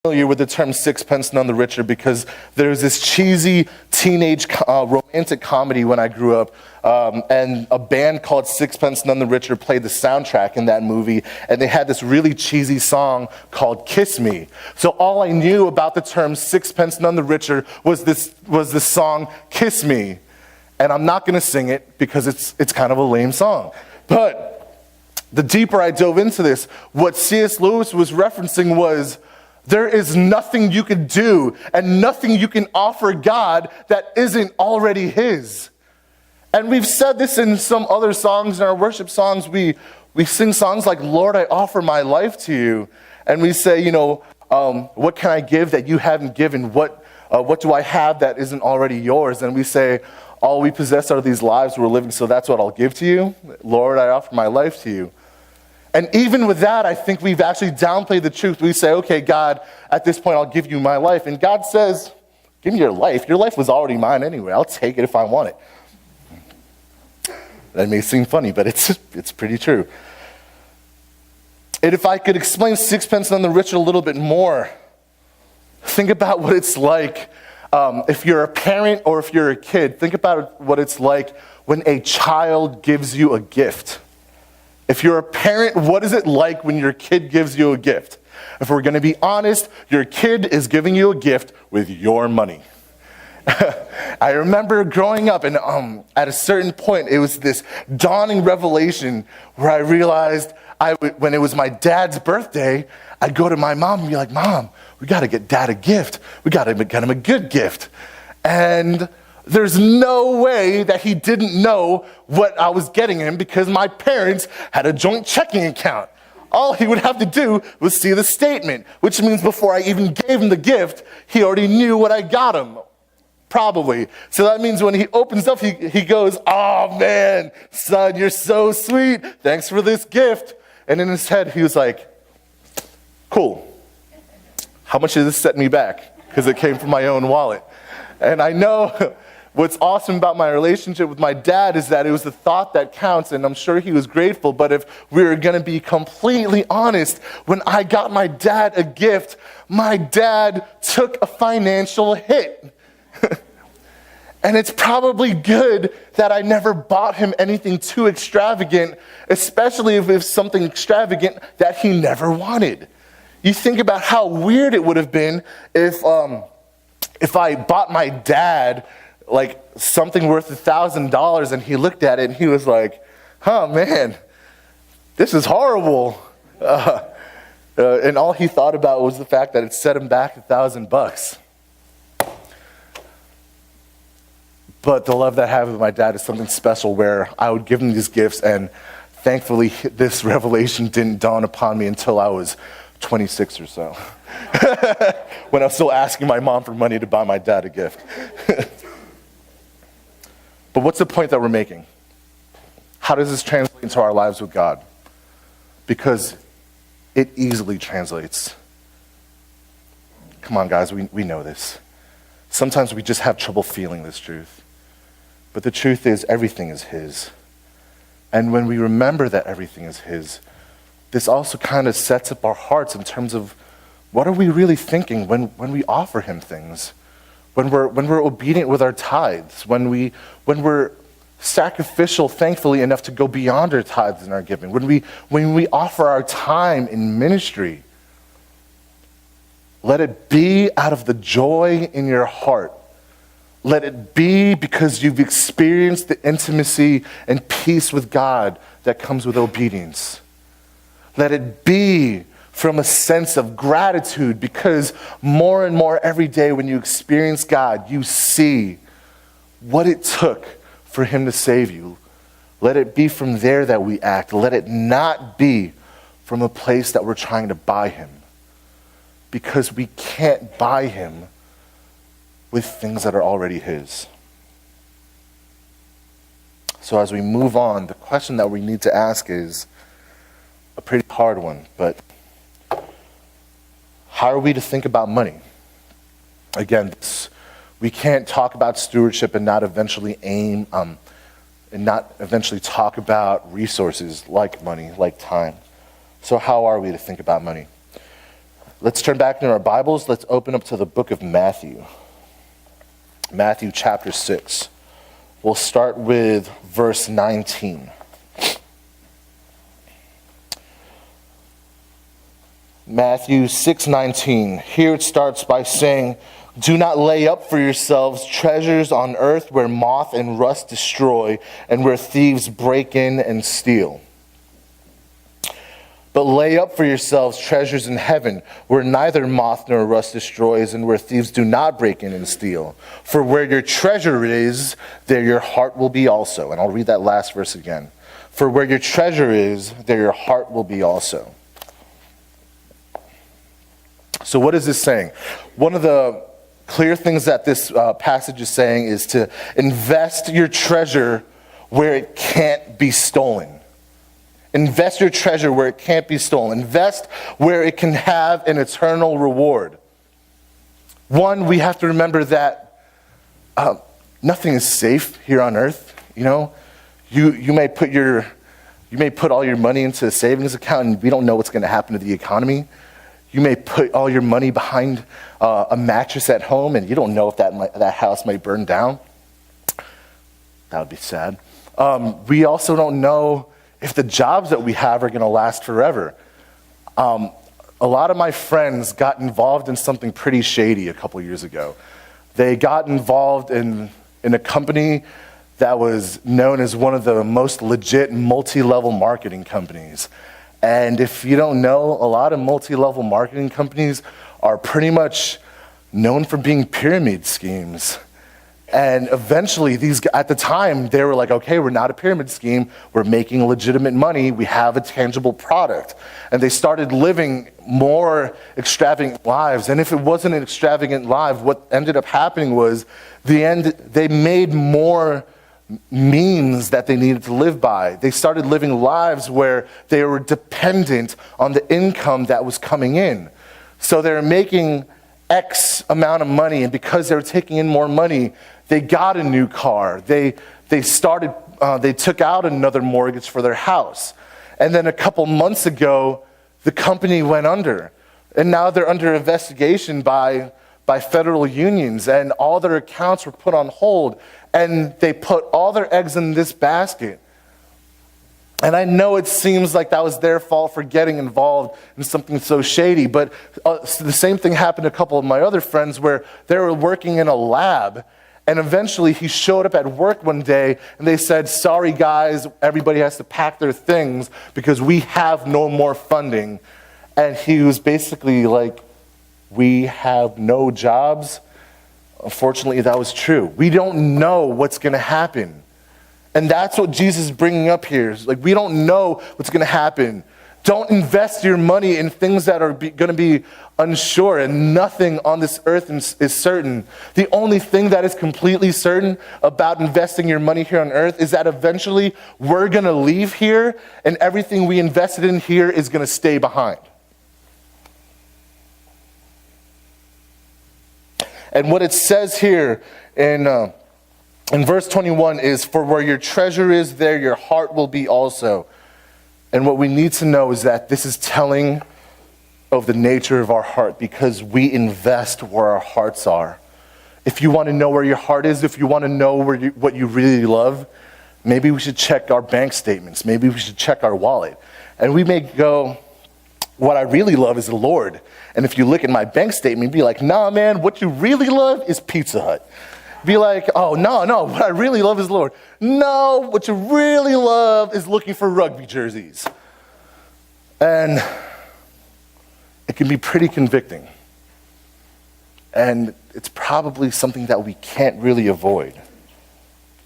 Familiar with the term sixpence none the richer because there's this cheesy teenage romantic comedy when I grew up, and a band called Sixpence None the Richer played the soundtrack in that movie, and they had this really cheesy song called Kiss Me. So all I knew about the term sixpence none the richer was this song Kiss Me. And I'm not going to sing it because it's kind of a lame song. But the deeper I dove into this, what C.S. Lewis was referencing was, there is nothing you can do and nothing you can offer God that isn't already His. And we've said this in some other songs, in our worship songs. We sing songs like, Lord, I offer my life to you. And we say, what can I give that you haven't given? What do I have that isn't already yours? And we say, all we possess are these lives we're living, so that's what I'll give to you. Lord, I offer my life to you. And even with that, I think we've actually downplayed the truth. We say, okay, God, at this point, I'll give you my life. And God says, give me your life. Your life was already mine anyway. I'll take it if I want it. That may seem funny, but it's pretty true. And if I could explain sixpence none the richer a little bit more, think about what it's like if you're a parent or if you're a kid. Think about what it's like when a child gives you a gift. If you're a parent, what is it like when your kid gives you a gift? If we're going to be honest, your kid is giving you a gift with your money. I remember growing up, and at a certain point, it was this dawning revelation where I realized when it was my dad's birthday, I'd go to my mom and be like, Mom, we got to get Dad a gift. We got to get him a good gift. And there's no way that he didn't know what I was getting him because my parents had a joint checking account. All he would have to do was see the statement, which means before I even gave him the gift, he already knew what I got him. Probably. So that means when he opens up, he goes, oh man, son, you're so sweet. Thanks for this gift. And in his head, he was like, cool. How much did this set me back? Because it came from my own wallet. And I know what's awesome about my relationship with my dad is that it was the thought that counts, and I'm sure he was grateful. But if we were going to be completely honest, when I got my dad a gift, my dad took a financial hit. And it's probably good that I never bought him anything too extravagant, especially if it's something extravagant that he never wanted. You think about how weird it would have been if I bought my dad like something worth $1,000 and he looked at it and he was like, oh man, this is horrible. And all he thought about was the fact that it set him back $1,000. But the love that I have with my dad is something special where I would give him these gifts, and thankfully this revelation didn't dawn upon me until I was 26 or so. When I was still asking my mom for money to buy my dad a gift. But what's the point that we're making? How does this translate into our lives with God? Because it easily translates. Come on, guys, we know this. Sometimes we just have trouble feeling this truth. But the truth is, everything is His. And when we remember that everything is His, this also kind of sets up our hearts in terms of what are we really thinking when we offer Him things? When we're obedient with our tithes, when we're sacrificial, thankfully, enough to go beyond our tithes and our giving, when we offer our time in ministry, let it be out of the joy in your heart. Let it be because you've experienced the intimacy and peace with God that comes with obedience. Let it be from a sense of gratitude because more and more every day when you experience God, you see what it took for Him to save you. Let it be from there that we act. Let it not be from a place that we're trying to buy Him. Because we can't buy Him with things that are already His. So as we move on, the question that we need to ask is a pretty hard one, but how are we to think about money? Again, we can't talk about stewardship and not eventually talk about resources like money, like time. So how are we to think about money? Let's turn back into our Bibles. Let's open up to the book of Matthew. Matthew chapter 6. We'll start with verse 19. Matthew 6:19. Here it starts by saying, "Do not lay up for yourselves treasures on earth where moth and rust destroy and where thieves break in and steal. But lay up for yourselves treasures in heaven where neither moth nor rust destroys and where thieves do not break in and steal. For where your treasure is, there your heart will be also." And I'll read that last verse again. "For where your treasure is, there your heart will be also." So what is this saying? One of the clear things that this passage is saying is to invest your treasure where it can't be stolen. Invest your treasure where it can't be stolen. Invest where it can have an eternal reward. One, we have to remember that nothing is safe here on earth. You know, you may put all your money into a savings account, and we don't know what's going to happen to the economy. You may put all your money behind a mattress at home, and you don't know if that house might burn down. That would be sad. We also don't know if the jobs that we have are going to last forever. A lot of my friends got involved in something pretty shady a couple years ago. They got involved in a company that was known as one of the most legit multi-level marketing companies. And if you don't know, a lot of multi-level marketing companies are pretty much known for being pyramid schemes. And eventually, at the time, they were like, okay, we're not a pyramid scheme. We're making legitimate money. We have a tangible product. And they started living more extravagant lives. And if it wasn't an extravagant life, what ended up happening was they made more means that they needed to live by. They started living lives where they were dependent on the income that was coming in. So they were making X amount of money, and because they were taking in more money, they got a new car. They took out another mortgage for their house. And then a couple months ago, the company went under. And now they're under investigation by federal unions, and all their accounts were put on hold. And they put all their eggs in this basket. And I know it seems like that was their fault for getting involved in something so shady, but the same thing happened to a couple of my other friends where they were working in a lab, and eventually he showed up at work one day and they said, "Sorry guys, everybody has to pack their things because we have no more funding." And he was basically like, "We have no jobs." Unfortunately, that was true. We don't know what's going to happen. And that's what Jesus is bringing up here. It's like, we don't know what's going to happen. Don't invest your money in things that are going to be unsure, and nothing on this earth is certain. The only thing that is completely certain about investing your money here on earth is that eventually we're going to leave here, and everything we invested in here is going to stay behind. And what it says here in verse 21 is, "For where your treasure is, there your heart will be also." And what we need to know is that this is telling of the nature of our heart, because we invest where our hearts are. If you want to know where your heart is, if you want to know what you really love, maybe we should check our bank statements. Maybe we should check our wallet. And we may go, "What I really love is the Lord." And if you look at my bank statement, be like, "Nah, man, what you really love is Pizza Hut." Be like, "Oh, no, what I really love is the Lord." No, what you really love is looking for rugby jerseys. And it can be pretty convicting. And it's probably something that we can't really avoid.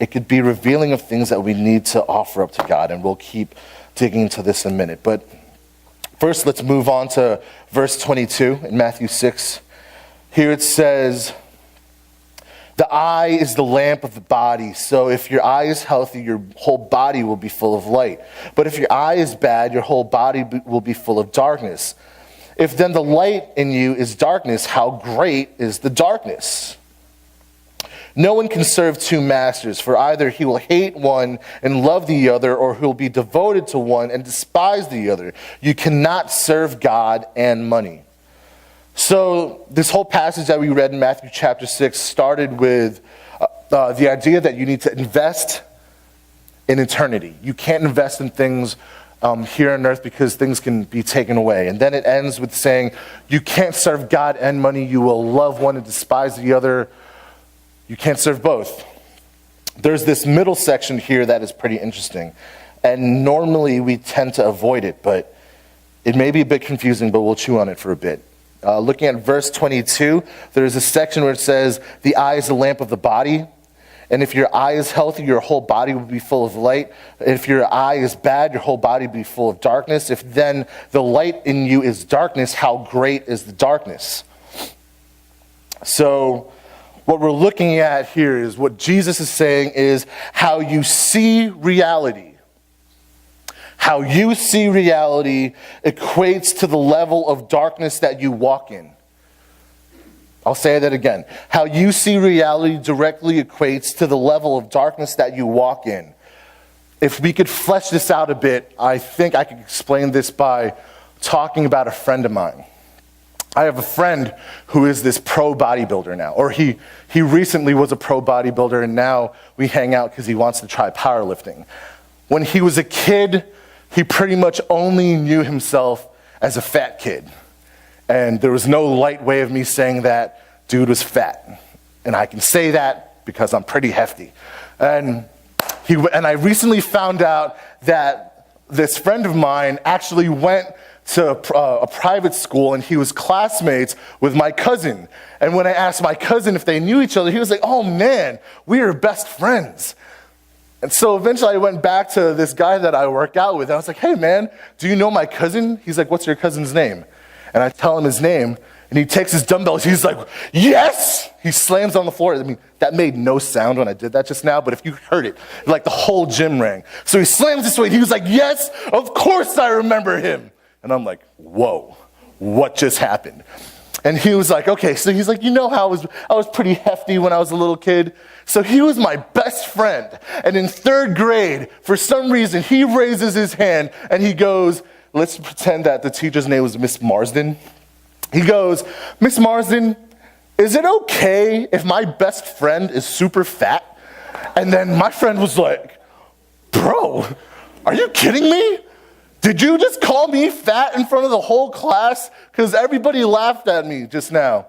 It could be revealing of things that we need to offer up to God, and we'll keep digging into this in a minute. But first, let's move on to verse 22 in Matthew 6. Here it says, "The eye is the lamp of the body, so if your eye is healthy, your whole body will be full of light. But if your eye is bad, your whole body will be full of darkness. If then the light in you is darkness, how great is the darkness? No one can serve two masters, for either he will hate one and love the other, or he will be devoted to one and despise the other. You cannot serve God and money." So this whole passage that we read in Matthew chapter 6 started with the idea that you need to invest in eternity. You can't invest in things here on earth because things can be taken away. And then it ends with saying, you can't serve God and money. You will love one and despise the other. You can't serve both. There's this middle section here that is pretty interesting. And normally we tend to avoid it, but it may be a bit confusing, but we'll chew on it for a bit. Looking at verse 22, there's a section where it says, the eye is the lamp of the body. And if your eye is healthy, your whole body will be full of light. If your eye is bad, your whole body will be full of darkness. If then the light in you is darkness, how great is the darkness? So what we're looking at here is what Jesus is saying is how you see reality. How you see reality equates to the level of darkness that you walk in. I'll say that again. How you see reality directly equates to the level of darkness that you walk in. If we could flesh this out a bit, I think I could explain this by talking about a friend of mine. I have a friend who is this pro bodybuilder now, or he recently was a pro bodybuilder, and now we hang out because he wants to try powerlifting. When he was a kid, he pretty much only knew himself as a fat kid. And there was no light way of me saying that dude was fat. And I can say that because I'm pretty hefty. And I recently found out that this friend of mine actually went to a private school, and he was classmates with my cousin. And when I asked my cousin if they knew each other, he was like, oh man, we are best friends. And so eventually I went back to this guy that I work out with, and I was like, hey man, do you know my cousin? He's like, what's your cousin's name? And I tell him his name, and he takes his dumbbells, he's like, yes! He slams on the floor. I mean, that made no sound when I did that just now, but if you heard it, like the whole gym rang. So he slams this way, he was like, yes, of course I remember him. And I'm like, whoa, what just happened? And he was like, okay, so he's like, you know how I was pretty hefty when I was a little kid? So he was my best friend. And in third grade, for some reason, he raises his hand and he goes, let's pretend that the teacher's name was Miss Marsden. He goes, Miss Marsden, is it okay if my best friend is super fat? And then my friend was like, bro, are you kidding me? Did you just call me fat in front of the whole class? Because everybody laughed at me just now.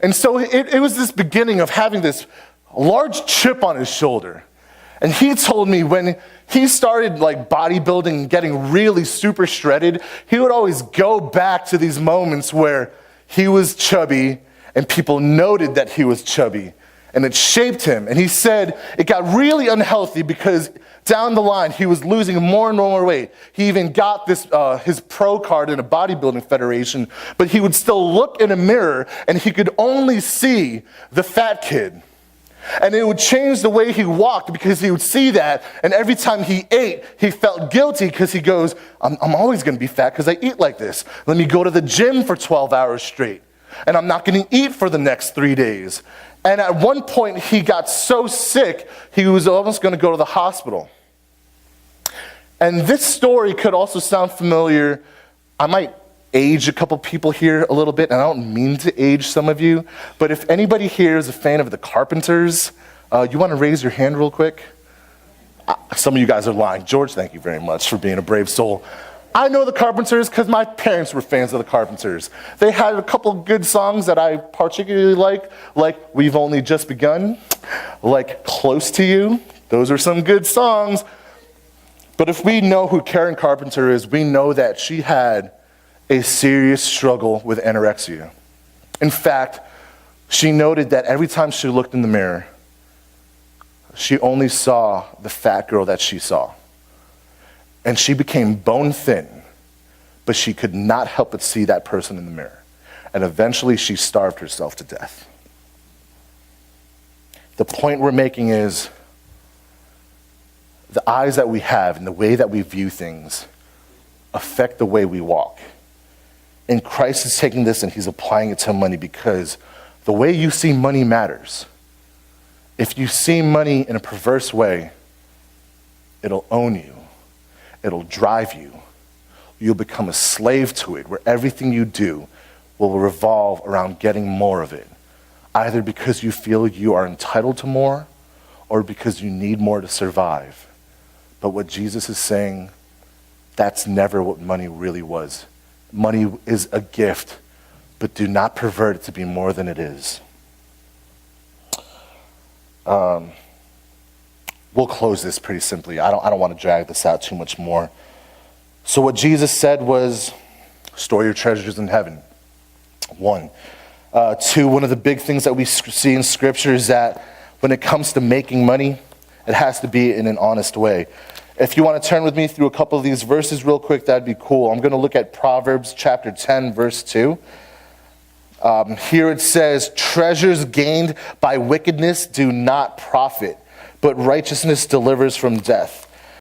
And so it was this beginning of having this large chip on his shoulder. And he told me when he started like bodybuilding and getting really super shredded, he would always go back to these moments where he was chubby and people noted that he was chubby. And it shaped him. And he said it got really unhealthy because down the line, he was losing more and more weight. He even got this his pro card in a bodybuilding federation, but he would still look in a mirror and he could only see the fat kid. And it would change the way he walked because he would see that, and every time he ate, he felt guilty because he goes, I'm always going to be fat because I eat like this. Let me go to the gym for 12 hours straight, and I'm not going to eat for the next 3 days. And at one point, he got so sick, he was almost going to go to the hospital. And this story could also sound familiar. I might age a couple people here a little bit, and I don't mean to age some of you, but if anybody here is a fan of the Carpenters, you want to raise your hand real quick? Some of you guys are lying. George, thank you very much for being a brave soul. I know the Carpenters because my parents were fans of the Carpenters. They had a couple good songs that I particularly like We've Only Just Begun, like Close to You. Those are some good songs. But if we know who Karen Carpenter is, we know that she had a serious struggle with anorexia. In fact, she noted that every time she looked in the mirror, she only saw the fat girl that she saw. And she became bone thin, but she could not help but see that person in the mirror. And eventually she starved herself to death. The point we're making is the eyes that we have and the way that we view things affect the way we walk. And Christ is taking this and he's applying it to money because the way you see money matters. If you see money in a perverse way, it'll own you. It'll drive you. You'll become a slave to it, where everything you do will revolve around getting more of it, either because you feel you are entitled to more or because you need more to survive. But what Jesus is saying, that's never what money really was. Money is a gift, but do not pervert it to be more than it is. We'll close this pretty simply. I don't want to drag this out too much more. So what Jesus said was, store your treasures in heaven. 1. 2, one of the big things that we see in Scripture is that when it comes to making money, it has to be in an honest way. If you want to turn with me through a couple of these verses real quick, that'd be cool. I'm going to look at Proverbs chapter 10, verse 2. Here it says, treasures gained by wickedness do not profit, but righteousness delivers from death.